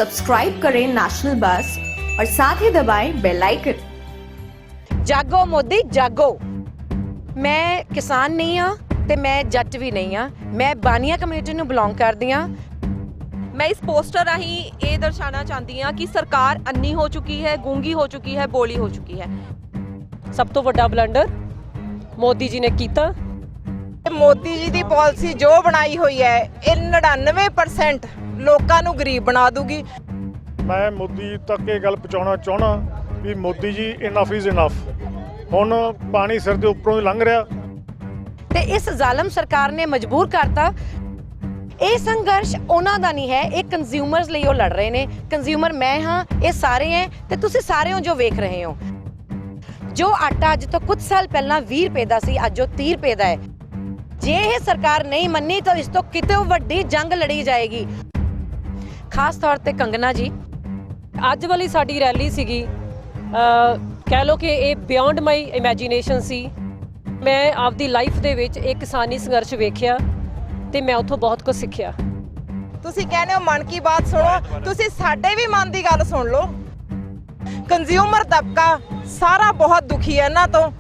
Subscribe करें national बस और साथ ही दबाएं बेल आइकन। जागो मोदी जागो। मैं किसान नहीं हाँ ते मैं जट भी नहीं हाँ, मैं बानिया कम्यूनिटी ਨੂੰ ਬਿਲੋਂਗ ਕਰਦੀ ਹਾਂ। मैं इस पोस्टर राही ये दर्शाना चाहती हाँ कि सरकार अन्नी हो चुकी है, गूंगी हो चुकी है, बोली हो चुकी है। सब तो वड्डा बलंडर मोदी जी ने कीता। मोदी जी की पॉलिसी जो बनाई हुई है ये 99% लोगों को गरीब बना दूगी। मैं मोदी तक ये गल पहुँचाना चाहना भी Modi ji enough is enough. हुण पानी सिर के उपरों ही लंघ रहा ਤੇ ਇਸ ਜ਼ਾਲਮ ਸਰਕਾਰ ਨੇ ਮਜਬੂਰ ਕਰਤਾ। ਇਹ ਸੰਘਰਸ਼ ਉਹਨਾਂ ਦਾ ਨਹੀਂ ਹੈ, ਇਹ ਕੰਜ਼ਿਊਮਰਸ ਲਈ ਉਹ ਲੜ ਰਹੇ ਨੇ। ਕੰਜ਼ਿਊਮਰ ਮੈਂ ਹਾਂ, ਇਹ ਸਾਰੇ ਹੈ ਤੇ ਤੁਸੀਂ ਸਾਰੇ ਹੋ ਜੋ ਵੇਖ ਰਹੇ ਹੋ। ਜੋ ਆਟਾ ਅੱਜ ਤੋਂ ਕੁਝ ਸਾਲ ਪਹਿਲਾਂ 20 ਰੁਪਏ ਦਾ ਸੀ, ਅੱਜ ਉਹ 30 ਰੁਪਏ ਦਾ ਹੈ। ਜੇ ਇਹ ਸਰਕਾਰ ਨਹੀਂ ਮੰਨੀ ਤਾਂ ਇਸ ਤੋਂ ਕਿਤੇ ਵੱਡੀ ਜੰਗ ਲੜੀ ਜਾਏਗੀ। ਖਾਸ ਤੌਰ ਤੇ ਕੰਗਨਾ ਜੀ, ਅੱਜ ਵਾਲੀ ਸਾਡੀ ਰੈਲੀ ਸੀਗੀ, ਕਹਿ ਲਓ ਕਿ ਇਹ ਬਿਯੋਂਡ ਮਾਈ ਇਮੈਜੀਨੇਸ਼ਨ ਸੀ। ਮੈਂ ਆਪਦੀ ਲਾਈਫ ਦੇ ਵਿੱਚ ਇੱਕ ਕਿਸਾਨੀ ਸੰਘਰਸ਼ ਵੇਖਿਆ ਤੇ ਮੈਂ ਉੱਥੋਂ ਬਹੁਤ ਕੁਝ ਸਿੱਖਿਆ। ਤੁਸੀਂ ਕਹਿੰਦੇ ਹੋ ਮਨ ਕੀ ਬਾਤ ਸੁਣੋ, ਤੁਸੀਂ ਸਾਡੇ ਵੀ ਮਨ ਦੀ ਗੱਲ ਸੁਣ ਲਓ। ਕੰਜ਼ਿਊਮਰ ਤਬਕਾ ਸਾਰਾ ਬਹੁਤ ਦੁਖੀ ਹੈ ਇਹਨਾਂ ਤੋਂ।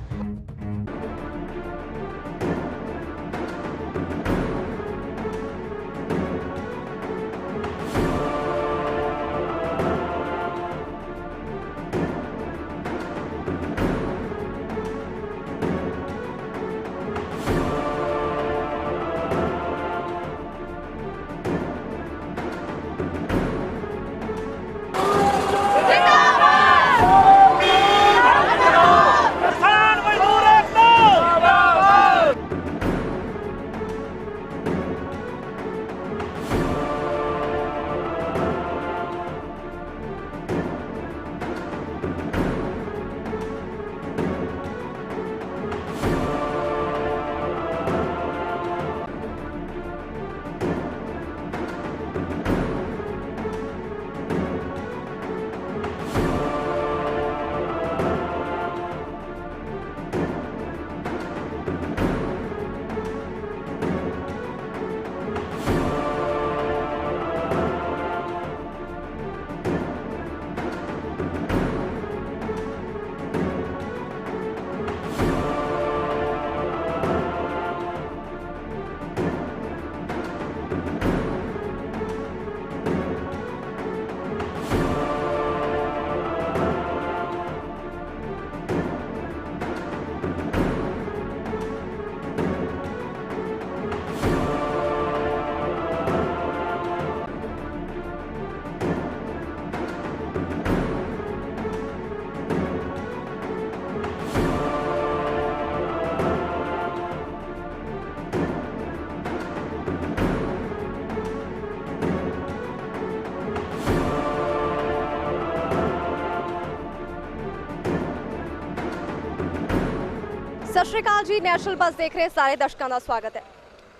सत श्री अकाल जी, नैशनल बस देख रहे सारे दर्शकों का स्वागत है।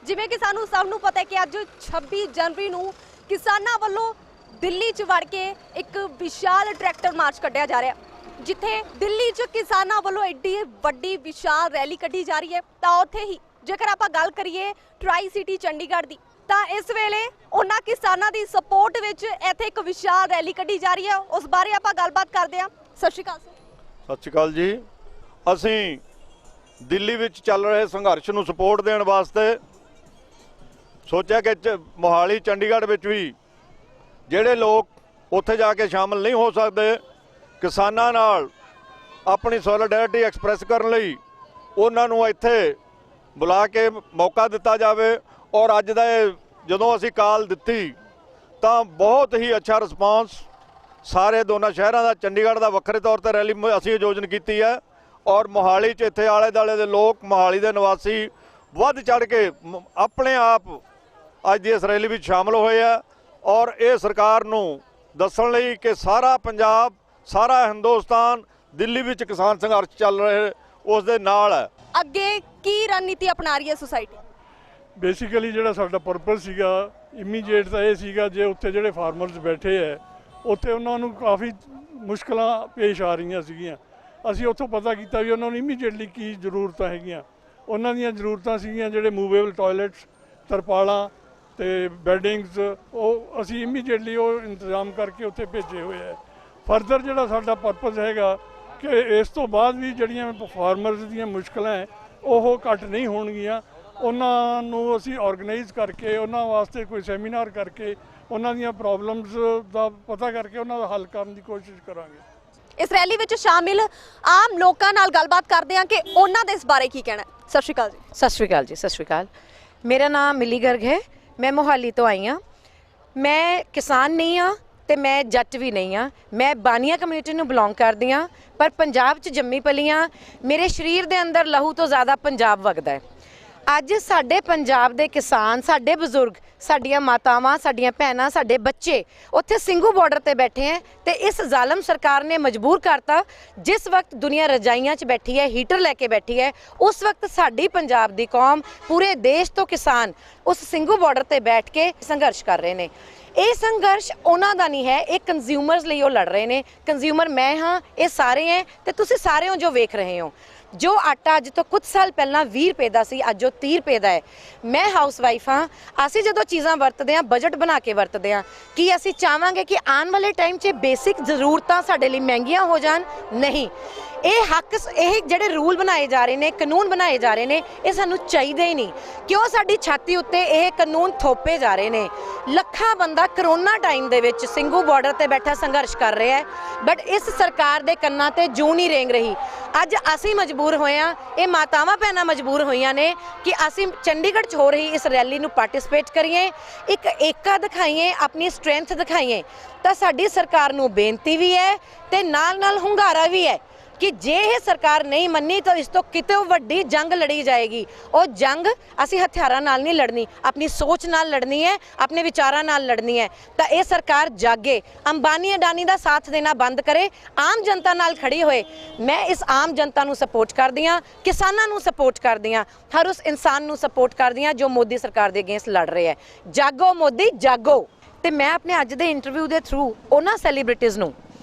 जिवें कि सानू सब नूं पता है कि अज 26 जनवरी नूं किसानां वल्लों दिल्ली च वड़ के एक विशाल ट्रैक्टर मार्च कढ़िया जा रहा है, जिथे दिल्ली च किसानां वल्लों एड्डी वड्डी विशाल रैली कढ़ी जा रही है। तां उत्थे ही जेकर आपां गल करिए ट्राई सिटी चंडीगढ़ दी, तां इस वेले उन्हां किसानां दी सपोर्ट विच इत्थे एक विशाल रैली कढ़ी जा रही है। उस बारे आपां गलबात करदे हां। सत श्री अकाल सर। सत श्री अकाल जी। ਅਸੀਂ ਦਿੱਲੀ ਵਿੱਚ ਚੱਲ ਰਹੇ ਸੰਘਰਸ਼ ਨੂੰ ਸਪੋਰਟ ਦੇਣ ਵਾਸਤੇ ਸੋਚਿਆ ਕਿ ਮੋਹਾਲੀ ਚੰਡੀਗੜ੍ਹ ਵਿੱਚ ਵੀ ਜਿਹੜੇ ਲੋਕ ਉੱਥੇ ਜਾ ਕੇ ਸ਼ਾਮਲ ਨਹੀਂ ਹੋ ਸਕਦੇ, ਕਿਸਾਨਾਂ ਨਾਲ ਆਪਣੀ ਸੋਲੀਡੈਰਿਟੀ ਐਕਸਪ੍ਰੈਸ ਕਰਨ ਲਈ ਉਹਨਾਂ ਨੂੰ ਇੱਥੇ ਬੁਲਾ ਕੇ ਮੌਕਾ ਦਿੱਤਾ ਜਾਵੇ। ਔਰ ਅੱਜ ਦਾ ਜਦੋਂ ਅਸੀਂ ਕਾਲ ਦਿੱਤੀ ਤਾਂ ਬਹੁਤ ਹੀ ਅੱਛਾ ਰਿਸਪਾਂਸ ਸਾਰੇ ਦੋਨਾਂ ਸ਼ਹਿਰਾਂ ਦਾ, ਚੰਡੀਗੜ੍ਹ ਦਾ ਵੱਖਰੇ ਤੌਰ 'ਤੇ ਰੈਲੀ ਅਸੀਂ ਆਯੋਜਨ ਕੀਤੀ ਹੈ। ਔਰ ਮੋਹਾਲੀ 'ਚ ਇੱਥੇ ਆਲੇ ਦੁਆਲੇ ਦੇ ਲੋਕ, ਮੋਹਾਲੀ ਦੇ ਨਿਵਾਸੀ ਵੱਧ ਚੜ੍ਹ ਕੇ ਆਪਣੇ ਆਪ ਅੱਜ ਦੀ ਇਸ ਰੈਲੀ ਵਿੱਚ ਸ਼ਾਮਲ ਹੋਏ ਆ। ਔਰ ਇਹ ਸਰਕਾਰ ਨੂੰ ਦੱਸਣ ਲਈ ਕਿ ਸਾਰਾ ਪੰਜਾਬ, ਸਾਰਾ ਹਿੰਦੁਸਤਾਨ ਦਿੱਲੀ ਵਿੱਚ ਕਿਸਾਨ ਸੰਘਰਸ਼ ਚੱਲ ਰਹੇ ਉਸ ਦੇ ਨਾਲ ਹੈ। ਅੱਗੇ ਕੀ ਰਣਨੀਤੀ ਅਪਣਾ ਰਹੀ ਹੈ ਸੁਸਾਇਟੀ? ਬੇਸਿਕਲੀ ਜਿਹੜਾ ਸਾਡਾ ਪਰਪਸ ਸੀਗਾ ਇਮੀਡੀਏਟ ਤਾਂ ਇਹ ਸੀਗਾ, ਜੇ ਉੱਥੇ ਜਿਹੜੇ ਫਾਰਮਰਸ ਬੈਠੇ ਹੈ ਉੱਥੇ ਉਹਨਾਂ ਨੂੰ ਕਾਫੀ ਮੁਸ਼ਕਲਾਂ ਪੇਸ਼ ਆ ਰਹੀਆਂ ਸੀਗੀਆਂ। ਅਸੀਂ ਉੱਥੋਂ ਪਤਾ ਕੀਤਾ ਵੀ ਉਹਨਾਂ ਨੂੰ ਇਮੀਡੀਏਟਲੀ ਕੀ ਜ਼ਰੂਰਤਾਂ ਹੈਗੀਆਂ। ਉਹਨਾਂ ਦੀਆਂ ਜ਼ਰੂਰਤਾਂ ਸੀਗੀਆਂ ਜਿਹੜੇ ਮੂਵੇਬਲ ਟਾਇਲਟਸ, ਤਰਪਾਲਾਂ ਤੇ ਬੈਡਿੰਗਸ ਉਹ ਅਸੀਂ ਇਮੀਡੀਏਟਲੀ ਉਹ ਇੰਤਜ਼ਾਮ ਕਰਕੇ ਉੱਥੇ ਭੇਜੇ ਹੋਏ ਹੈ। ਫਰਦਰ ਜਿਹੜਾ ਸਾਡਾ ਪਰਪਸ ਹੈਗਾ ਕਿ ਇਸ ਤੋਂ ਬਾਅਦ ਵੀ ਜਿਹੜੀਆਂ ਫਾਰਮਰਸ ਦੀਆਂ ਮੁਸ਼ਕਲਾਂ ਹੈ ਉਹ ਘੱਟ ਨਹੀਂ ਹੋਣਗੀਆਂ। ਉਹਨਾਂ ਨੂੰ ਅਸੀਂ ਆਰਗੇਨਾਈਜ਼ ਕਰਕੇ ਉਹਨਾਂ ਵਾਸਤੇ ਕੋਈ ਸੈਮੀਨਾਰ ਕਰਕੇ ਉਹਨਾਂ ਦੀਆਂ ਪ੍ਰੋਬਲਮਸ ਦਾ ਪਤਾ ਕਰਕੇ ਉਹਨਾਂ ਦਾ ਹੱਲ ਕਰਨ ਦੀ ਕੋਸ਼ਿਸ਼ ਕਰਾਂਗੇ। ਇਸ ਰੈਲੀ ਵਿੱਚ ਸ਼ਾਮਿਲ ਆਮ ਲੋਕਾਂ ਨਾਲ ਗੱਲਬਾਤ ਕਰਦੇ ਹਾਂ ਕਿ ਉਹਨਾਂ ਦੇ ਇਸ ਬਾਰੇ ਕੀ ਕਹਿਣਾ ਹੈ। ਸਤਿ ਸ਼੍ਰੀ ਅਕਾਲ ਜੀ। ਸਤਿ ਸ਼੍ਰੀ ਅਕਾਲ ਜੀ, ਸਤਿ ਸ਼੍ਰੀ ਅਕਾਲ। ਮੇਰਾ ਨਾਮ ਮਿਲੀ ਗਰਗ ਹੈ, ਮੈਂ ਮੋਹਾਲੀ ਤੋਂ ਆਈ ਹਾਂ। ਮੈਂ ਕਿਸਾਨ ਨਹੀਂ ਹਾਂ ਤੇ ਮੈਂ ਜੱਟ ਵੀ ਨਹੀਂ ਹਾਂ, ਮੈਂ ਬਾਨੀਆ ਕਮਿਊਨਿਟੀ ਨੂੰ ਬਿਲੋਂਗ ਕਰਦੀ ਹਾਂ, ਪਰ ਪੰਜਾਬ 'ਚ ਜੰਮੀ ਪਲੀ ਹਾਂ। ਮੇਰੇ ਸਰੀਰ ਦੇ ਅੰਦਰ ਲਹੂ ਤੋਂ ਜ਼ਿਆਦਾ ਪੰਜਾਬ ਵਗਦਾ ਹੈ। ਅੱਜ ਸਾਡੇ ਪੰਜਾਬ ਦੇ ਕਿਸਾਨ, ਸਾਡੇ ਬਜ਼ੁਰਗ, ਸਾਡੀਆਂ ਮਾਤਾਵਾਂ, ਸਾਡੀਆਂ ਭੈਣਾਂ, ਸਾਡੇ ਬੱਚੇ ਉੱਥੇ ਸਿੰਘੂ ਬਾਰਡਰ ਤੇ ਬੈਠੇ ਹੈ ਤੇ ਇਸ ਜ਼ਾਲਮ ਸਰਕਾਰ ਨੇ ਮਜਬੂਰ ਕਰਤਾ। ਜਿਸ ਵਕਤ ਦੁਨੀਆ ਰਜਾਈਆਂ 'ਚ ਬੈਠੀ ਹੈ, ਹੀਟਰ ਲੈ ਕੇ ਬੈਠੀ ਹੈ, ਉਸ ਵਕਤ ਸਾਡੀ ਪੰਜਾਬ ਦੀ ਕੌਮ, ਪੂਰੇ ਦੇਸ਼ ਤੋਂ ਕਿਸਾਨ ਉਸ ਸਿੰਘੂ ਬਾਰਡਰ ਤੇ ਬੈਠ ਕੇ ਸੰਘਰਸ਼ ਕਰ ਰਹੇ ਨੇ। ਇਹ ਸੰਘਰਸ਼ ਉਹਨਾਂ ਦਾ ਨਹੀਂ ਹੈ, ਇਹ ਕੰਜ਼ਿਊਮਰਸ ਲਈ ਉਹ ਲੜ ਰਹੇ ਨੇ। ਕੰਜ਼ਿਊਮਰ ਮੈਂ ਹਾਂ, ਇਹ ਸਾਰੇ ਹੈ ਤੇ ਤੁਸੀਂ ਸਾਰੇ ਹੋ ਜੋ ਵੇਖ ਰਹੇ ਹੋ। ਜੋ ਆਟਾ ਅੱਜ ਤੋਂ ਕੁਝ ਸਾਲ ਪਹਿਲਾਂ 20 ਰੁਪਏ ਦਾ ਸੀ, ਅੱਜ ਉਹ 30 ਰੁਪਏ ਦਾ ਹੈ। ਮੈਂ ਹਾਊਸ ਵਾਈਫ ਹਾਂ। ਅਸੀਂ ਜਦੋਂ ਚੀਜ਼ਾਂ ਵਰਤਦੇ ਹਾਂ ਬਜਟ ਬਣਾ ਕੇ ਵਰਤਦੇ ਹਾਂ। ਕੀ ਅਸੀਂ ਚਾਹਾਂਗੇ ਕਿ ਆਉਣ ਵਾਲੇ ਟਾਈਮ 'ਚ ਬੇਸਿਕ ਜ਼ਰੂਰਤਾਂ ਸਾਡੇ ਲਈ ਮਹਿੰਗੀਆਂ ਹੋ ਜਾਣ? ਨਹੀਂ। ਇਹ ਹੱਕ, ਇਹ ਜਿਹੜੇ ਰੂਲ ਬਣਾਏ ਜਾ ਰਹੇ ਨੇ, ਕਾਨੂੰਨ ਬਣਾਏ ਜਾ ਰਹੇ ਨੇ, ਇਹ ਸਾਨੂੰ ਚਾਹੀਦੇ ਹੀ ਨਹੀਂ। ਕਿਉਂ ਸਾਡੀ ਛਾਤੀ ਉੱਤੇ ਇਹ ਕਾਨੂੰਨ ਥੋਪੇ ਜਾ ਰਹੇ ਨੇ? ਲੱਖਾਂ ਬੰਦਾ ਕਰੋਨਾ ਟਾਈਮ ਦੇ ਵਿੱਚ ਸਿੰਘੂ ਬਾਰਡਰ ਤੇ ਬੈਠਾ ਸੰਘਰਸ਼ ਕਰ ਰਿਹਾ ਹੈ, ਬਟ ਇਸ ਸਰਕਾਰ ਦੇ ਕੰਨਾਂ ਤੇ ਜੂੰ ਨਹੀਂ ਰੇਂਗ ਰਹੀ। ਅੱਜ ਅਸੀਂ ਮਜਬੂਰ ਹੋਏ ਹਾਂ, ਇਹ ਮਾਤਾਵਾਂ ਭੈਣਾਂ ਮਜਬੂਰ ਹੋਈਆਂ ਨੇ ਕਿ ਅਸੀਂ ਚੰਡੀਗੜ੍ਹ 'ਚ ਹੋ ਰਹੀ ਇਸ ਰੈਲੀ ਨੂੰ ਪਾਰਟਿਸਿਪੇਟ ਕਰੀਏ, ਇੱਕ ਏਕਾ ਦਿਖਾਈਏ, ਆਪਣੀ ਸਟਰੈਂਥ ਦਿਖਾਈਏ। ਤਾਂ ਸਾਡੀ ਸਰਕਾਰ ਨੂੰ ਬੇਨਤੀ ਵੀ ਹੈ ਤੇ ਨਾਲ ਹੁੰਗਾਰਾ ਵੀ ਹੈ ਕਿ ਜੇ ਇਹ ਸਰਕਾਰ ਨਹੀਂ ਮੰਨੀ ਤਾਂ ਇਸ ਤੋਂ ਕਿਤੇ ਵੱਡੀ ਜੰਗ ਲੜੀ ਜਾਏਗੀ। ਉਹ ਜੰਗ ਅਸੀਂ ਹਥਿਆਰਾਂ ਨਾਲ ਨਹੀਂ ਲੜਨੀ, ਆਪਣੀ ਸੋਚ ਨਾਲ ਲੜਨੀ ਹੈ, ਆਪਣੇ ਵਿਚਾਰਾਂ ਨਾਲ ਲੜਨੀ ਹੈ। ਤਾਂ ਇਹ ਸਰਕਾਰ ਜਾਗੇ, ਅੰਬਾਨੀ ਅਡਾਨੀ ਦਾ ਸਾਥ ਦੇਣਾ ਬੰਦ ਕਰੇ, ਆਮ ਜਨਤਾ ਨਾਲ ਖੜੀ ਹੋਏ। ਮੈਂ ਇਸ ਆਮ ਜਨਤਾ ਨੂੰ ਸਪੋਰਟ ਕਰਦੀ ਹਾਂ, ਕਿਸਾਨਾਂ ਨੂੰ ਸਪੋਰਟ ਕਰਦੀ ਹਾਂ, ਹਰ ਉਸ ਇਨਸਾਨ ਨੂੰ ਸਪੋਰਟ ਕਰਦੀ ਹਾਂ ਜੋ ਮੋਦੀ ਸਰਕਾਰ ਦੇ ਅਗੇਂਸਟ ਲੜ ਰਿਹਾ ਹੈ। ਜਾਗੋ ਮੋਦੀ ਜਾਗੋ। ਤੇ ਮੈਂ ਆਪਣੇ ਅੱਜ ਦੇ ਇੰਟਰਵਿਊ ਦੇ ਥਰੂ ਉਹਨਾਂ ਸੈਲੀਬ੍ਰਿਟੀਜ਼ ਨੂੰ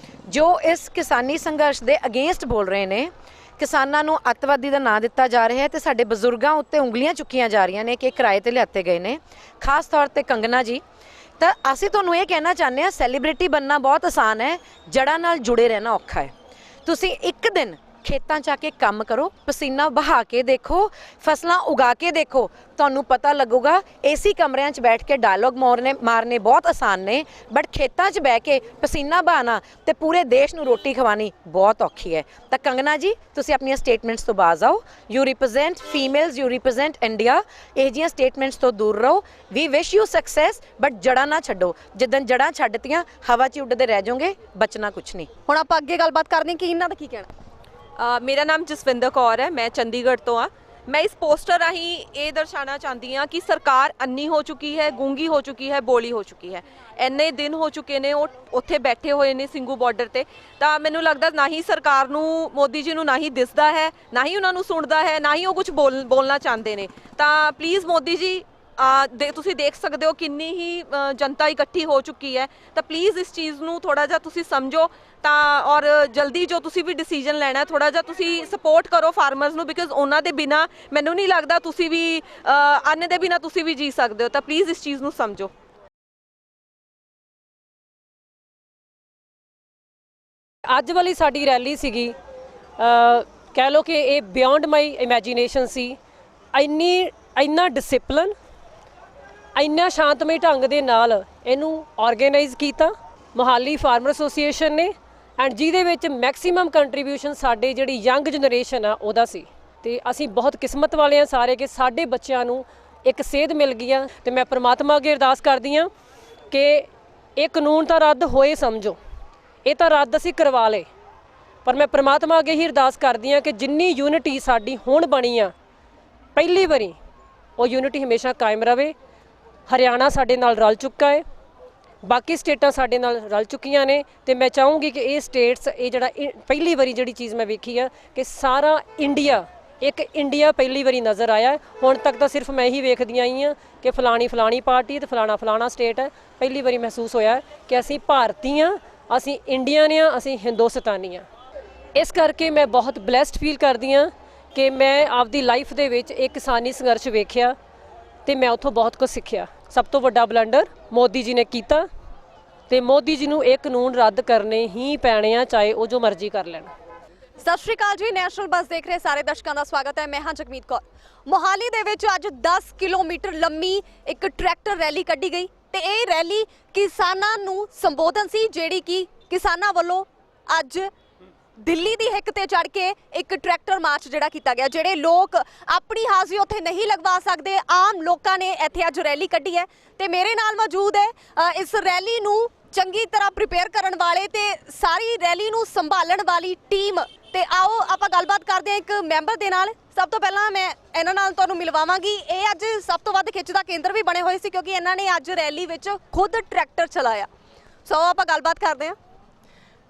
ਜੋ ਇਸ ਕਿਸਾਨੀ ਸੰਘਰਸ਼ ਦੇ ਅਗੇਂਸਟ ਬੋਲ ਰਹੇ ਨੇ, ਕਿਸਾਨਾਂ ਨੂੰ ਅੱਤਵਾਦੀ ਦਾ ਨਾਂ ਦਿੱਤਾ ਜਾ ਰਿਹਾ ਹੈ ਤੇ ਸਾਡੇ ਬਜ਼ੁਰਗਾਂ ਉੱਤੇ ਉਂਗਲੀਆਂ ਚੁੱਕੀਆਂ ਜਾ ਰਹੀਆਂ ਨੇ ਕਿ ਕਿਰਾਏ ਤੇ ਲਿਆਤੇ ਗਏ ਨੇ, ਖਾਸ ਤੌਰ ਤੇ ਕੰਗਨਾ ਜੀ। ਤਾਂ ਅਸੀਂ ਤੁਹਾਨੂੰ ਇਹ ਕਹਿਣਾ ਚਾਹੁੰਦੇ ਹਾਂ, ਸੈਲੀਬ੍ਰਿਟੀ ਬਣਨਾ ਬਹੁਤ ਆਸਾਨ ਹੈ, ਜੜ੍ਹਾਂ ਨਾਲ ਜੁੜੇ ਰਹਿਣਾ ਔਖਾ ਹੈ। ਤੁਸੀਂ ਇੱਕ ਦਿਨ ਖੇਤਾਂ 'ਚ ਆ ਕੇ ਕੰਮ ਕਰੋ, ਪਸੀਨਾ ਬਹਾ ਕੇ ਦੇਖੋ, ਫਸਲਾਂ ਉਗਾ ਕੇ ਦੇਖੋ, ਤੁਹਾਨੂੰ ਪਤਾ ਲੱਗੂਗਾ। ਏਸੀ ਕਮਰਿਆਂ 'ਚ ਬੈਠ ਕੇ ਡਾਇਲੌਗ ਮਾਰਨੇ ਬਹੁਤ ਆਸਾਨ ਨੇ, ਬਟ ਖੇਤਾਂ 'ਚ ਬਹਿ ਕੇ ਪਸੀਨਾ ਬਹਾਨਾ ਤੇ ਪੂਰੇ ਦੇਸ਼ ਨੂੰ ਰੋਟੀ ਖਵਾਣੀ ਬਹੁਤ ਔਖੀ ਹੈ। ਤਾਂ ਕੰਗਨਾ ਜੀ, ਤੁਸੀਂ ਆਪਣੀਆਂ ਸਟੇਟਮੈਂਟਸ ਤੋਂ ਬਾਜ਼ ਆਓ। You represent females, you represent India. ਇਹ ਜਿਹੀਆਂ ਸਟੇਟਮੈਂਟਸ ਤੋਂ ਦੂਰ ਰਹੋ। ਵੀ ਵਿਸ਼ ਯੂ ਸਕਸੈਸ, ਬਟ ਜੜ੍ਹਾਂ ਨਾ ਛੱਡੋ। ਜਿੱਦਣ ਜੜ੍ਹਾਂ ਛੱਡਤੀਆਂ ਹਵਾ 'ਚ ਉੱਡਦੇ ਰਹਿ ਜਾਓਗੇ, ਬਚਣਾ ਕੁਛ ਨਹੀਂ। ਹੁਣ ਆਪਾਂ ਅੱਗੇ ਗੱਲਬਾਤ ਕਰਦੇ ਹਾਂ ਕਿ ਇਹਨਾਂ ਦਾ ਕੀ ਕਹਿਣਾ। ਮੇਰਾ ਨਾਮ ਜਸਵਿੰਦਰ ਕੌਰ ਹੈ, ਮੈਂ ਚੰਡੀਗੜ੍ਹ ਤੋਂ ਆ। ਮੈਂ ਇਸ ਪੋਸਟਰ ਰਾਹੀਂ ਇਹ ਦਰਸਾਉਣਾ ਚਾਹੁੰਦੀ ਹਾਂ ਕਿ ਸਰਕਾਰ ਅੰਨੀ ਹੋ ਚੁੱਕੀ ਹੈ, ਗੂੰਗੀ ਹੋ ਚੁੱਕੀ ਹੈ, ਬੋਲੀ ਹੋ ਚੁੱਕੀ ਹੈ। ਇੰਨੇ ਦਿਨ ਹੋ ਚੁੱਕੇ ਨੇ ਉਹ ਉੱਥੇ ਬੈਠੇ ਹੋਏ ਨੇ ਸਿੰਘੂ ਬਾਰਡਰ ਤੇ। ਤਾਂ ਮੈਨੂੰ ਲੱਗਦਾ ਨਾ ਹੀ ਸਰਕਾਰ ਨੂੰ, ਮੋਦੀ ਜੀ ਨੂੰ ਨਾ ਹੀ ਦਿਸਦਾ ਹੈ, ਨਾ ਹੀ ਉਹਨਾਂ ਨੂੰ ਸੁਣਦਾ ਹੈ, ਨਾ ਹੀ ਉਹ ਕੁਝ ਬੋਲਣਾ ਚਾਹੁੰਦੇ ਨੇ। ਤਾਂ ਪਲੀਜ਼ ਮੋਦੀ ਜੀ, ਤੁਸੀਂ ਦੇਖ ਸਕਦੇ ਹੋ ਕਿੰਨੀ ਹੀ ਜਨਤਾ ਇਕੱਠੀ ਹੋ ਚੁੱਕੀ ਹੈ। ਤਾਂ ਪਲੀਜ਼ ਇਸ ਚੀਜ਼ ਨੂੰ ਥੋੜਾ ਜਿਹਾ ਤੁਸੀਂ ਸਮਝੋ ਤਾਂ, ਔਰ ਜਲਦੀ ਜੋ ਤੁਸੀਂ ਵੀ ਡਿਸੀਜਨ ਲੈਣਾ ਥੋੜਾ ਜਿਹਾ ਤੁਸੀਂ ਸਪੋਰਟ ਕਰੋ ਫਾਰਮਰਸ ਨੂੰ, ਬਿਕਾਜ਼ ਉਹਨਾਂ ਦੇ ਬਿਨਾ ਮੈਨੂੰ ਨਹੀਂ ਲੱਗਦਾ ਤੁਸੀਂ ਵੀ, ਅੰਨ ਦੇ ਬਿਨਾ ਤੁਸੀਂ ਵੀ ਜੀ ਸਕਦੇ ਹੋ। ਤਾਂ ਪਲੀਜ਼ ਇਸ ਚੀਜ਼ ਨੂੰ ਸਮਝੋ। ਅੱਜ ਵਾਲੀ ਸਾਡੀ ਰੈਲੀ ਸੀਗੀ, ਕਹਿ ਲਓ ਕਿ ਇਹ ਬਿਯੋਂਡ ਮਾਈ ਇਮੈਜੀਨੇਸ਼ਨ ਸੀ। ਇੰਨਾ ਡਿਸਿਪਲਿਨ, ਇੰਨਾ ਸ਼ਾਂਤਮਈ ਢੰਗ ਦੇ ਨਾਲ ਇਹਨੂੰ ਆਰਗੇਨਾਈਜ਼ ਕੀਤਾ ਮੋਹਾਲੀ ਫਾਰਮਰ ਐਸੋਸੀਏਸ਼ਨ ਨੇ, ਐਂਡ ਜਿਹਦੇ ਵਿੱਚ ਮੈਕਸਿਮਮ ਕੰਟਰੀਬਿਊਸ਼ਨ ਸਾਡੇ ਜਿਹੜੀ ਯੰਗ ਜਨਰੇਸ਼ਨ ਆ ਉਹਦਾ ਸੀ। ਤੇ ਅਸੀਂ ਬਹੁਤ ਕਿਸਮਤ ਵਾਲੇ ਆ ਸਾਰੇ ਕਿ ਸਾਡੇ ਬੱਚਿਆਂ ਨੂੰ ਇੱਕ ਸੇਧ ਮਿਲ ਗਈ ਆ। ਤੇ ਮੈਂ ਪ੍ਰਮਾਤਮਾ ਅੱਗੇ ਅਰਦਾਸ ਕਰਦੀ ਆ ਕਿ ਇਹ ਕਾਨੂੰਨ ਤਾਂ ਰੱਦ ਹੋਏ ਸਮਝੋ, ਇਹ ਤਾਂ ਰੱਦ ਅਸੀਂ ਕਰਵਾ ਲਏ, ਪਰ ਮੈਂ ਪ੍ਰਮਾਤਮਾ ਅੱਗੇ ਹੀ ਅਰਦਾਸ ਕਰਦੀ ਆ ਕਿ ਜਿੰਨੀ ਯੂਨਿਟੀ ਸਾਡੀ ਹੁਣ ਬਣੀ ਆ ਪਹਿਲੀ ਵਾਰੀ, ਉਹ ਯੂਨਿਟੀ ਹਮੇਸ਼ਾ ਕਾਇਮ ਰਵੇ। ਹਰਿਆਣਾ ਸਾਡੇ ਨਾਲ ਰਲ ਚੁੱਕਾ ਹੈ, ਬਾਕੀ ਸਟੇਟਾਂ ਸਾਡੇ ਨਾਲ ਰਲ ਚੁੱਕੀਆਂ ਨੇ ਤੇ ਮੈਂ ਚਾਹੂੰਗੀ ਕਿ ਇਹ ਸਟੇਟਸ, ਇਹ ਜਿਹੜਾ ਪਹਿਲੀ ਵਾਰੀ ਜਿਹੜੀ ਚੀਜ਼ ਮੈਂ ਵੇਖੀ ਆ ਕਿ ਸਾਰਾ ਇੰਡੀਆ, ਇੱਕ ਇੰਡੀਆ ਪਹਿਲੀ ਵਾਰੀ ਨਜ਼ਰ ਆਇਆ। ਹੁਣ ਤੱਕ ਤਾਂ ਸਿਰਫ ਮੈਂ ਹੀ ਵੇਖਦੀ ਆਈ ਹਾਂ ਕਿ ਫਲਾਣੀ ਪਾਰਟੀ ਤੇ ਫਲਾਣਾ ਸਟੇਟ ਹੈ। ਪਹਿਲੀ ਵਾਰੀ ਮਹਿਸੂਸ ਹੋਇਆ ਕਿ ਅਸੀਂ ਭਾਰਤੀ ਹਾਂ, ਅਸੀਂ ਇੰਡੀਅਨ ਹਾਂ, ਅਸੀਂ ਹਿੰਦੁਸਤਾਨੀ ਹਾਂ। ਇਸ ਕਰਕੇ ਮੈਂ ਬਹੁਤ ਬਲੈਸਡ ਫੀਲ ਕਰਦੀ ਹਾਂ ਕਿ ਮੈਂ ਆਪਦੀ ਲਾਈਫ ਦੇ ਵਿੱਚ ਇੱਕ ਕਿਸਾਨੀ ਸੰਘਰਸ਼ ਵੇਖਿਆ ਤੇ ਮੈਂ ਉੱਥੋਂ ਬਹੁਤ ਕੁਝ ਸਿੱਖਿਆ। ਸਭ ਤੋਂ ਵੱਡਾ ਬਲੰਡਰ ਮੋਦੀ ਜੀ ਨੇ ਕੀਤਾ ਤੇ ਮੋਦੀ ਜੀ ਨੂੰ ਇਹ ਕਾਨੂੰਨ ਰੱਦ ਕਰਨੇ ਹੀ ਪੈਣੇ ਆ, ਚਾਹੇ ਉਹ ਜੋ ਮਰਜ਼ੀ ਕਰ ਲੈਣ। ਸਤਿ ਸ਼੍ਰੀ ਅਕਾਲ ਜੀ, ਨੈਸ਼ਨਲ ਬੱਸ ਦੇਖ ਰਹੇ ਸਾਰੇ ਦਰਸ਼ਕਾਂ ਦਾ ਸਵਾਗਤ ਹੈ। ਮੈਂ ਹਾਂ ਜਗਮੀਤ ਕੌਰ। ਮੋਹਾਲੀ ਦੇ ਵਿੱਚ ਅੱਜ 10 ਕਿਲੋਮੀਟਰ ਲੰਮੀ ਇੱਕ ਟਰੈਕਟਰ ਰੈਲੀ ਕੱਢੀ ਗਈ ਤੇ ਇਹ ਰੈਲੀ ਕਿਸਾਨਾਂ ਨੂੰ ਸੰਬੋਧਨ ਸੀ, ਜਿਹੜੀ ਕਿ ਕਿਸਾਨਾਂ ਵੱਲੋਂ ਅੱਜ ਦਿੱਲੀ ਦੀ ਹਿੱਕ ਤੇ ਚੜ ਕੇ ਇੱਕ ਟਰੈਕਟਰ ਮਾਰਚ ਜਿਹੜਾ ਕੀਤਾ ਗਿਆ। ਜਿਹੜੇ ਲੋਕ ਆਪਣੀ ਹਾਜ਼ਰੀ ਉੱਥੇ ਨਹੀਂ ਲਗਵਾ ਸਕਦੇ, ਆਮ ਲੋਕਾਂ ਨੇ ਇੱਥੇ ਅੱਜ ਰੈਲੀ ਕੱਢੀ ਹੈ ਤੇ ਮੇਰੇ ਨਾਲ ਮੌਜੂਦ ਹੈ ਇਸ ਰੈਲੀ ਨੂੰ ਚੰਗੀ ਤਰ੍ਹਾਂ ਪ੍ਰਿਪੇਅਰ ਕਰਨ ਵਾਲੇ ਤੇ ਸਾਰੀ ਰੈਲੀ ਨੂੰ ਸੰਭਾਲਣ ਵਾਲੀ ਟੀਮ। ਤੇ ਆਓ ਆਪਾਂ ਗੱਲਬਾਤ ਕਰਦੇ ਹਾਂ ਇੱਕ ਮੈਂਬਰ ਦੇ ਨਾਲ। ਸਭ ਤੋਂ ਪਹਿਲਾਂ ਮੈਂ ਇਹਨਾਂ ਨਾਲ ਤੁਹਾਨੂੰ ਮਿਲਵਾਵਾਂਗੀ। ਇਹ ਅੱਜ ਸਭ ਤੋਂ ਵੱਧ ਖਿੱਚ ਦਾ ਕੇਂਦਰ ਵੀ ਬਣੇ ਹੋਏ ਸੀ ਕਿਉਂਕਿ ਇਹਨਾਂ ਨੇ ਅੱਜ ਰੈਲੀ ਵਿੱਚ ਖੁਦ ਟਰੈਕਟਰ ਚਲਾਇਆ। ਸੋ ਆਪਾਂ ਗੱਲਬਾਤ ਕਰਦੇ ਹਾਂ।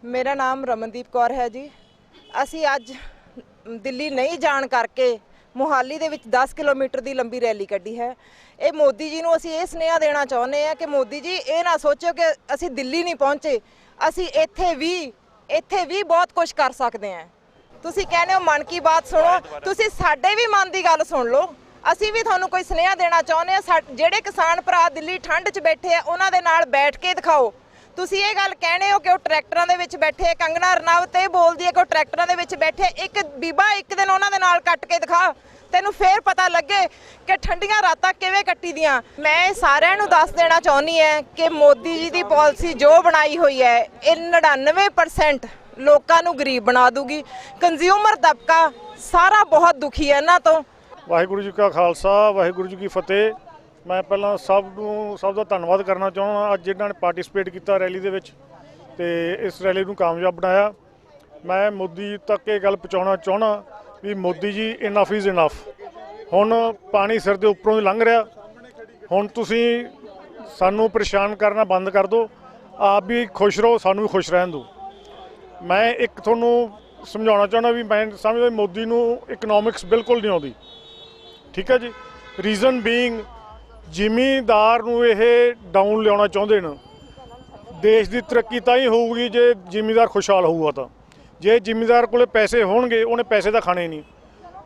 ਮੇਰਾ ਨਾਮ ਰਮਨਦੀਪ ਕੌਰ ਹੈ ਜੀ। ਅਸੀਂ ਅੱਜ ਦਿੱਲੀ ਨਹੀਂ ਜਾਣ ਕਰਕੇ ਮੋਹਾਲੀ ਦੇ ਵਿੱਚ 10 ਕਿਲੋਮੀਟਰ ਦੀ ਲੰਬੀ ਰੈਲੀ ਕੱਢੀ ਹੈ। ਇਹ ਮੋਦੀ ਜੀ ਨੂੰ ਅਸੀਂ ਇਹ ਸੁਨੇਹਾ ਦੇਣਾ ਚਾਹੁੰਦੇ ਹਾਂ ਕਿ ਮੋਦੀ ਜੀ ਇਹ ਨਾ ਸੋਚੋ ਕਿ ਅਸੀਂ ਦਿੱਲੀ ਨਹੀਂ ਪਹੁੰਚੇ, ਅਸੀਂ ਇੱਥੇ ਵੀ ਬਹੁਤ ਕੁਝ ਕਰ ਸਕਦੇ ਹਾਂ। ਤੁਸੀਂ ਕਹਿੰਦੇ ਹੋ ਮਨ ਕੀ ਬਾਤ ਸੁਣੋ, ਤੁਸੀਂ ਸਾਡੇ ਵੀ ਮਨ ਦੀ ਗੱਲ ਸੁਣ ਲਓ। ਅਸੀਂ ਵੀ ਤੁਹਾਨੂੰ ਕੋਈ ਸੁਨੇਹਾ ਦੇਣਾ ਚਾਹੁੰਦੇ ਹਾਂ। ਜਿਹੜੇ ਕਿਸਾਨ ਭਰਾ ਦਿੱਲੀ ਠੰਡ 'ਚ ਬੈਠੇ ਆ ਉਹਨਾਂ ਦੇ ਨਾਲ ਬੈਠ ਕੇ ਦਿਖਾਓ। ਤੁਸੀਂ ਇਹ ਗੱਲ ਕਹਿੰਦੇ ਹੋ ਕਿ ਉਹ ਟਰੈਕਟਰਾਂ ਦੇ ਵਿੱਚ ਬੈਠੇ, ਕੰਗਨਾ ਰਣਾਵਤ ਇਹ ਬੋਲਦੀ ਹੈ ਕਿ ਉਹ ਟਰੈਕਟਰਾਂ ਦੇ ਵਿੱਚ ਬੈਠੇ। ਇੱਕ ਬੀਬਾ ਇੱਕ ਦਿਨ ਉਹਨਾਂ ਦੇ ਨਾਲ ਕੱਟ ਕੇ ਦਿਖਾ, ਤੈਨੂੰ ਫੇਰ ਪਤਾ ਲੱਗੇ ਕਿ ਠੰਡੀਆਂ ਰਾਤਾਂ ਕਿਵੇਂ ਕੱਟੀ ਦੀਆਂ। ਮੈਂ ਸਾਰਿਆਂ ਨੂੰ ਦੱਸ ਦੇਣਾ ਚਾਹੁੰਦੀ ਹਾਂ ਕਿ ਮੋਦੀ ਜੀ ਦੀ ਪਾਲਿਸੀ ਜੋ ਬਣਾਈ ਹੋਈ ਹੈ ਇਹ 99% ਲੋਕਾਂ ਨੂੰ ਗਰੀਬ ਬਣਾ ਦੂਗੀ। ਕੰਜ਼ਿਊਮਰ ਤਬਕਾ ਸਾਰਾ ਬਹੁਤ ਦੁਖੀ ਹੈ ਇਹਨਾਂ ਤੋਂ। ਵਾਹਿਗੁਰੂ ਜੀ ਕਾ ਖਾਲਸਾ, ਵਾਹਿਗੁਰੂ ਜੀ ਕੀ ਫਤਿਹ। ਮੈਂ ਪਹਿਲਾਂ ਸਭ ਦਾ ਧੰਨਵਾਦ ਕਰਨਾ ਚਾਹੁੰਦਾ ਅੱਜ ਜਿਹਨਾਂ ਨੇ ਪਾਰਟਿਸਿਪੇਟ ਕੀਤਾ ਰੈਲੀ ਦੇ ਵਿੱਚ ਤੇ ਇਸ ਰੈਲੀ ਨੂੰ ਕਾਮਯਾਬ ਬਣਾਇਆ। ਮੈਂ ਮੋਦੀ ਤੱਕ ਇਹ ਗੱਲ ਪਹੁੰਚਾਉਣਾ ਚਾਹੁੰਦਾ ਵੀ Modi ji enough is enough. ਹੁਣ ਪਾਣੀ ਸਿਰ ਦੇ ਉੱਪਰੋਂ ਦੀ ਲੰਘ ਰਿਹਾ, ਹੁਣ ਤੁਸੀਂ ਸਾਨੂੰ ਪਰੇਸ਼ਾਨ ਕਰਨਾ ਬੰਦ ਕਰ ਦਿਓ, ਆਪ ਵੀ ਖੁਸ਼ ਰਹੋ, ਸਾਨੂੰ ਵੀ ਖੁਸ਼ ਰਹਿਣ ਦਿਓ। ਮੈਂ ਇੱਕ ਤੁਹਾਨੂੰ ਸਮਝਾਉਣਾ ਚਾਹੁੰਦਾ ਵੀ ਮੈਂ ਸਮਝਦਾ ਮੋਦੀ ਨੂੰ ਇਕਨੋਮਿਕਸ ਬਿਲਕੁਲ ਨਹੀਂ ਆਉਂਦੀ, ਠੀਕ ਹੈ ਜੀ। ਰੀਜ਼ਨ ਬੀਇੰਗ ਜ਼ਿਮੀਂਦਾਰ ਨੂੰ ਇਹ ਡਾਊਨ ਲਿਆਉਣਾ ਚਾਹੁੰਦੇ ਨੇ। ਦੇਸ਼ ਦੀ ਤਰੱਕੀ ਤਾਂ ਹੀ ਹੋਊਗੀ ਜੇ ਜ਼ਿਮੀਂਦਾਰ ਖੁਸ਼ਹਾਲ ਹੋਊਗਾ। ਤਾਂ ਜੇ ਜ਼ਿਮੀਂਦਾਰ ਕੋਲੇ ਪੈਸੇ ਹੋਣਗੇ ਉਹਨੇ ਪੈਸੇ ਤਾਂ ਖਾਣੇ ਨਹੀਂ,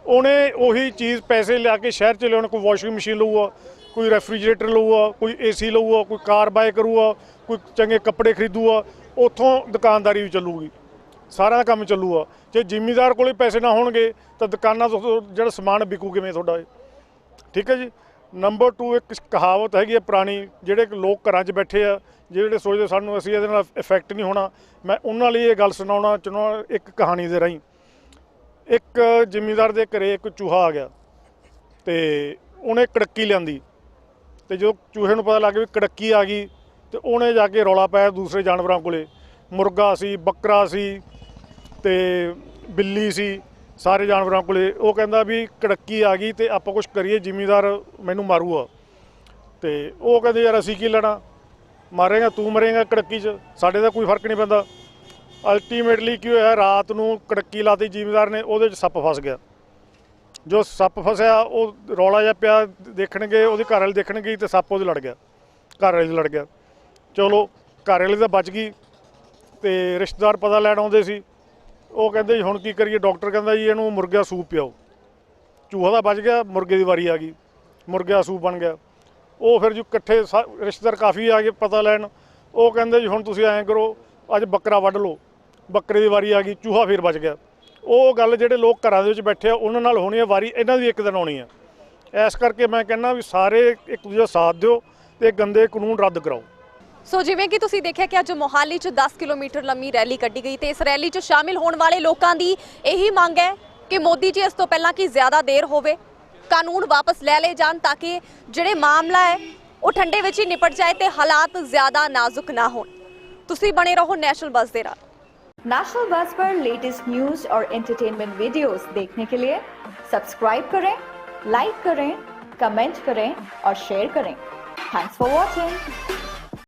ਉਹਨੇ ਉਹੀ ਚੀਜ਼ ਪੈਸੇ ਲਿਆ ਕੇ ਸ਼ਹਿਰ 'ਚ ਲਿਆਉਣ। ਕੋਈ ਵਾਸ਼ਿੰਗ ਮਸ਼ੀਨ ਲਊਗਾ, ਕੋਈ ਰੈਫਰੀਜਰੇਟਰ ਲਊਗਾ, ਕੋਈ AC ਲਊਗਾ, ਕੋਈ ਕਾਰ ਬਾਏ ਕਰੂਗਾ, ਕੋਈ ਚੰਗੇ ਕੱਪੜੇ ਖਰੀਦੂਗਾ, ਉੱਥੋਂ ਦੁਕਾਨਦਾਰੀ ਵੀ ਚੱਲੂਗੀ, ਸਾਰਾ ਦਾ ਕੰਮ ਚੱਲੂਗਾ। ਜੇ ਜ਼ਿਮੀਂਦਾਰ ਕੋਲੇ ਪੈਸੇ ਨਾ ਹੋਣਗੇ ਤਾਂ ਦੁਕਾਨਾਂ ਤੋਂ ਜਿਹੜਾ ਸਮਾਨ ਵਿਕੂ ਕਿਵੇਂ ਤੁਹਾਡਾ ਇਹ, ਠੀਕ ਹੈ ਜੀ। ਨੰਬਰ 2 ਇੱਕ ਕਹਾਵਤ ਹੈਗੀ ਹੈ ਪੁਰਾਣੀ, ਜਿਹੜੇ ਲੋਕ ਘਰਾਂ 'ਚ ਬੈਠੇ ਆ ਜਿਹੜੇ ਸੋਚਦੇ ਸਾਨੂੰ ਅਸੀਂ ਇਹਦੇ ਨਾਲ ਇਫੈਕਟ ਨਹੀਂ ਹੋਣਾ, ਮੈਂ ਉਹਨਾਂ ਲਈ ਇਹ ਗੱਲ ਸੁਣਾਉਣਾ ਚਾਹੁੰਦਾ ਇੱਕ ਕਹਾਣੀ ਦੇ ਰਾਹੀਂ। ਇੱਕ ਜ਼ਿਮੀਂਦਾਰ ਦੇ ਘਰੇ ਇੱਕ ਚੂਹਾ ਆ ਗਿਆ ਤੇ ਉਹਨੇ ਕੜੱਕੀ ਲਿਆਂਦੀ ਤੇ ਜਦੋਂ ਚੂਹੇ ਨੂੰ ਪਤਾ ਲੱਗ ਗਿਆ ਵੀ ਕੜੱਕੀ ਆ ਗਈ ਤੇ ਉਹਨੇ ਜਾ ਕੇ ਰੌਲਾ ਪਾਇਆ ਦੂਸਰੇ ਜਾਨਵਰਾਂ ਕੋਲੇ। ਮੁਰਗਾ ਸੀ, ਬੱਕਰਾ ਸੀ ਤੇ ਬਿੱਲੀ ਸੀ, ਸਾਰੇ ਜਾਨਵਰਾਂ ਕੋਲੇ। ਉਹ ਕਹਿੰਦਾ ਵੀ ਕੜੱਕੀ ਆ ਗਈ ਤੇ ਆਪਾਂ ਕੁਝ ਕਰੀਏ, ਜ਼ਿਮੀਂਦਾਰ ਮੈਨੂੰ ਮਾਰੂਗਾ। ਤੇ ਉਹ ਕਹਿੰਦੇ ਯਾਰ ਅਸੀਂ ਕੀ ਲੈਣਾ, ਮਾਰੇਗਾ ਤੂੰ ਮਰੇਗਾ ਕੜੱਕੀ 'ਚ, ਸਾਡੇ ਦਾ ਕੋਈ ਫਰਕ ਨਹੀਂ ਪੈਂਦਾ। ਅਲਟੀਮੇਟਲੀ ਕੀ ਹੋਇਆ, ਰਾਤ ਨੂੰ ਕੜੱਕੀ ਲਾਤੀ ਜ਼ਿਮੀਂਦਾਰ ਨੇ, ਉਹਦੇ 'ਚ ਸੱਪ ਫਸ ਗਿਆ। ਜੋ ਸੱਪ ਫਸਿਆ ਉਹ ਰੌਲਾ ਜਿਹਾ ਪਿਆ, ਦੇਖਣਗੇ ਉਹਦੀ ਘਰ ਵਾਲੀ ਦੇਖਣ ਗਈ ਤੇ ਸੱਪ ਉਹਦੇ ਲੜ ਗਿਆ, ਘਰ ਵਾਲੀ ਲੜ ਗਿਆ। ਚਲੋ ਘਰ ਵਾਲੀ ਤਾਂ ਬਚ ਗਈ ਤੇ ਰਿਸ਼ਤੇਦਾਰ ਪਤਾ ਲੈਣ ਆਉਂਦੇ ਸੀ। ਉਹ ਕਹਿੰਦੇ ਜੀ ਹੁਣ ਕੀ ਕਰੀਏ, ਡਾਕਟਰ ਕਹਿੰਦਾ ਜੀ ਇਹਨੂੰ ਮੁਰਗੇ ਦਾ ਸੂਪ ਪਿਆਓ। ਚੂਹਾ ਤਾਂ ਬਚ ਗਿਆ, ਮੁਰਗੇ ਦੀ ਵਾਰੀ ਆ ਗਈ, ਮੁਰਗੇ ਦਾ ਸੂਪ ਬਣ ਗਿਆ। ਉਹ ਫਿਰ ਜੋ ਇਕੱਠੇ ਰਿਸ਼ਤੇਦਾਰ ਕਾਫੀ ਆ ਗਏ ਪਤਾ ਲੈਣ। ਉਹ ਕਹਿੰਦੇ ਜੀ ਹੁਣ ਤੁਸੀਂ ਐਂ ਕਰੋ, ਅੱਜ ਬੱਕਰਾ ਵੱਢ ਲਓ। ਬੱਕਰੇ ਦੀ ਵਾਰੀ ਆ ਗਈ, ਚੂਹਾ ਫਿਰ ਬਚ ਗਿਆ। ਉਹ ਗੱਲ ਜਿਹੜੇ ਲੋਕ ਘਰਾਂ ਦੇ ਵਿੱਚ ਬੈਠੇ ਆ ਉਹਨਾਂ ਨਾਲ ਹੋਣੀ ਹੈ, ਵਾਰੀ ਇਹਨਾਂ ਦੀ ਇੱਕ ਦਿਨ ਆਉਣੀ ਹੈ। ਇਸ ਕਰਕੇ ਮੈਂ ਕਹਿੰਦਾ ਵੀ ਸਾਰੇ ਇੱਕ ਦੂਜੇ ਦਾ ਸਾਥ ਦਿਓ ਤੇ ਗੰਦੇ ਕਾਨੂੰਨ ਰੱਦ ਕਰਾਓ। ਸੋ ਜਿਵੇਂ ਕਿ ਤੁਸੀਂ ਦੇਖਿਆ ਕਿ ਅੱਜ ਮੋਹਾਲੀ 'ਚ 10 ਕਿਲੋਮੀਟਰ ਲੰਮੀ ਰੈਲੀ ਕੱਢੀ ਗਈ ਤੇ ਇਸ ਰੈਲੀ 'ਚ ਸ਼ਾਮਿਲ ਹੋਣ ਵਾਲੇ ਲੋਕਾਂ ਦੀ ਇਹੀ ਮੰਗ ਹੈ ਕਿ ਮੋਦੀ ਜੀ ਇਸ ਤੋਂ ਪਹਿਲਾਂ ਕਿ ਜ਼ਿਆਦਾ ਦੇਰ ਹੋਵੇ, ਕਾਨੂੰਨ ਵਾਪਸ ਲੈ ਲਏ ਜਾਣ ਤਾਂ ਕਿ ਜਿਹੜੇ ਮਾਮਲਾ ਹੈ ਉਹ ਠੰਡੇ ਵਿੱਚ ਹੀ ਨਿਪਟ ਜਾਏ ਤੇ ਹਾਲਾਤ ਜ਼ਿਆਦਾ ਨਾਜ਼ੁਕ ਨਾ ਹੋਣ। ਤੁਸੀਂ ਬਣੇ ਰਹੋ ਨੈਸ਼ਨਲ ਬੱਸ ਦੇ ਨਾਲ। नेशनल बस पर लेटेस्ट न्यूज और एंटरटेनमेंट वीडियोस देखने के लिए सब्सक्राइब करें, लाइक करें, कमेंट करें और शेयर करें। Thanks for watching.